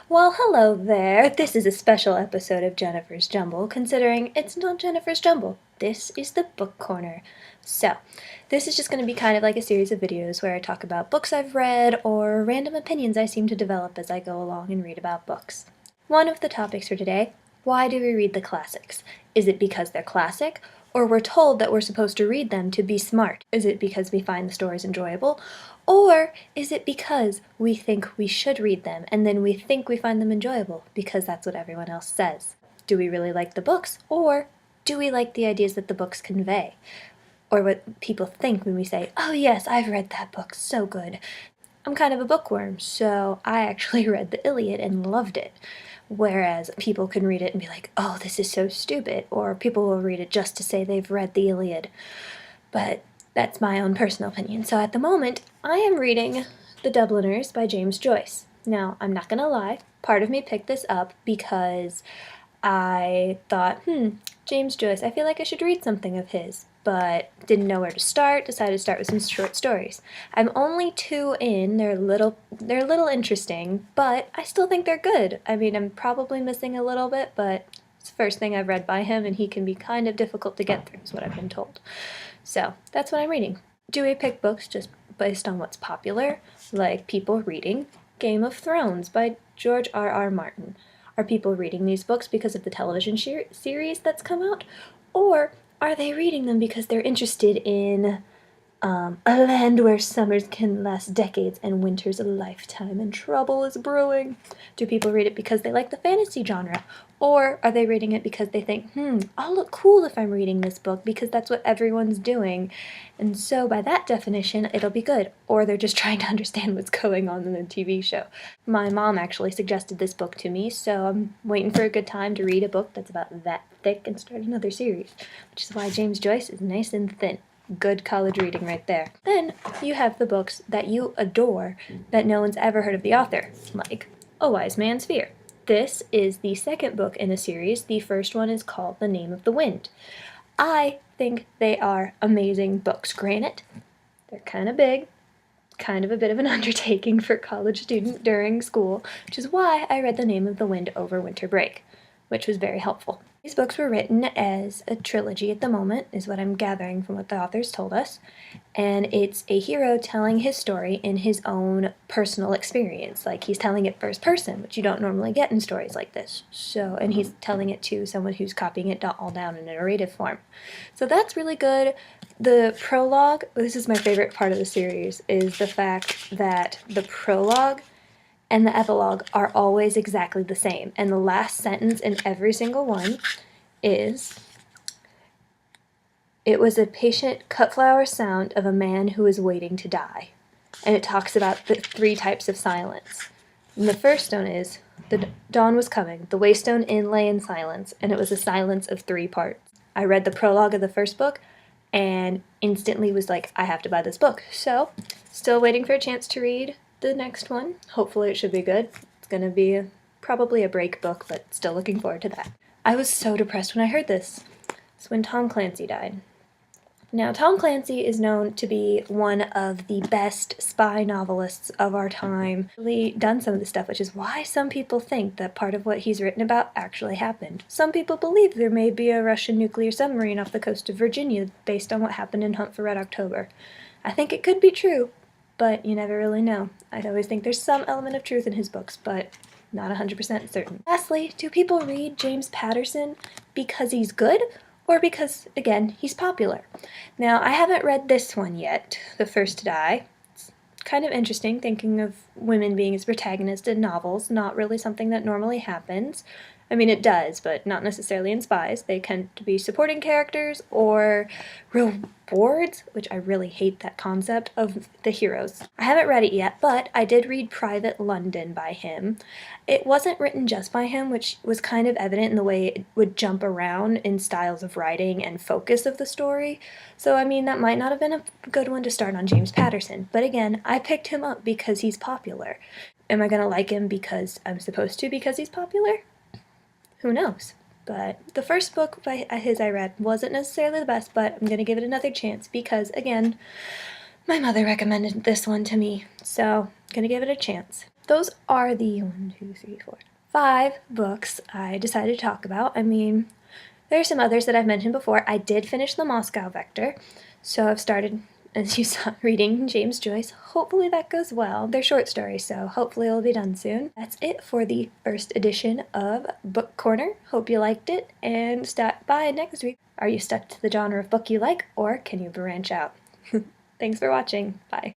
Well, hello there. This is a special episode of Jennifer's Jumble, considering it's not Jennifer's Jumble. This is the book corner. So, this is just going to be kind of like a series of videos where I talk about books I've read or random opinions I seem to develop as I go along and read about books. One of the topics for today: why do we read the classics? Is it because they're classic, or we're told that we're supposed to read them to be smart? Is it because we find the stories enjoyable? Or is it because we think we should read them and then we think we find them enjoyable because that's what everyone else says? Do we really like the books, or do we like the ideas that the books convey? Or what people think when we say, "Oh yes, I've read that book, so good." I'm kind of a bookworm, so I actually read the Iliad and loved it. Whereas people can read it and be like, "Oh, this is so stupid," or people will read it just to say they've read the Iliad. But that's my own personal opinion. So at the moment, I am reading The Dubliners by James Joyce. Now, I'm not gonna lie, part of me picked this up because I thought, James Joyce, I feel like I should read something of his, but didn't know where to start, decided to start with some short stories. I'm only 2 in, they're a little interesting, but I still think they're good. I mean, I'm probably missing a little bit, but it's the first thing I've read by him, and he can be kind of difficult to get through, is what I've been told. So that's what I'm reading. Do we pick books just based on what's popular, like people reading Game of Thrones by George R.R. Martin? Are people reading these books because of the television series that's come out? Or are they reading them because they're interested in a land where summers can last decades and winters a lifetime and trouble is brewing? Do people read it because they like the fantasy genre? Or are they reading it because they think, I'll look cool if I'm reading this book because that's what everyone's doing, and so by that definition, it'll be good. Or they're just trying to understand what's going on in the TV show. My mom actually suggested this book to me, so I'm waiting for a good time to read a book that's about that thick and start another series, which is why James Joyce is nice and thin. Good college reading right there. Then you have the books that you adore that no one's ever heard of the author, like A Wise Man's Fear. This is the second book in a series. The first one is called The Name of the Wind. I think they are amazing books. Granted, they're kind of big, kind of a bit of an undertaking for a college student during school, which is why I read The Name of the Wind over winter break, which was very helpful. These books were written as a trilogy at the moment, is what I'm gathering from what the authors told us, and it's a hero telling his story in his own personal experience. Like, he's telling it first person, which you don't normally get in stories like this. So, and he's telling it to someone who's copying it all down in a narrative form. So that's really good. The prologue, this is my favorite part of the series, is the fact that the prologue and the epilogue are always exactly the same. And the last sentence in every single one is, "It was a patient cut-flower sound of a man who was waiting to die." And it talks about the 3 types of silence. And the first one is, "The dawn was coming, the Waystone Inn lay in silence, and it was a silence of 3 parts." I read the prologue of the first book and instantly was like, I have to buy this book. So, still waiting for a chance to read the next one. Hopefully it should be good. It's going to be probably a break book, but still looking forward to that. I was so depressed when I heard this. It's when Tom Clancy died. Now, Tom Clancy is known to be one of the best spy novelists of our time. Really done some of this stuff, which is why some people think that part of what he's written about actually happened. Some people believe there may be a Russian nuclear submarine off the coast of Virginia based on what happened in Hunt for Red October. I think it could be true, but you never really know. I always think there's some element of truth in his books, but not 100% certain. Lastly, do people read James Patterson because he's good, or because, again, he's popular? Now, I haven't read this one yet, The First to Die. It's kind of interesting, thinking of women being as protagonists in novels, not really something that normally happens. I mean, it does, but not necessarily in spies. They tend to be supporting characters or rewards, which I really hate that concept of the heroes. I haven't read it yet, but I did read Private London by him. It wasn't written just by him, which was kind of evident in the way it would jump around in styles of writing and focus of the story. So, I mean, that might not have been a good one to start on James Patterson. But again, I picked him up because he's popular. Am I going to like him because I'm supposed to because he's popular? Who knows? But the first book by his I read wasn't necessarily the best, but I'm going to give it another chance because, again, my mother recommended this one to me, so I'm going to give it a chance. those are the 5 books I decided to talk about. I mean, there are some others that I've mentioned before. I did finish the Moscow Vector, so I've started, as you saw, reading James Joyce. Hopefully that goes well. They're short stories, so hopefully it'll be done soon. That's it for the first edition of Book Corner. Hope you liked it, and stop by next week. Are you stuck to the genre of book you like, or can you branch out? Thanks for watching. Bye.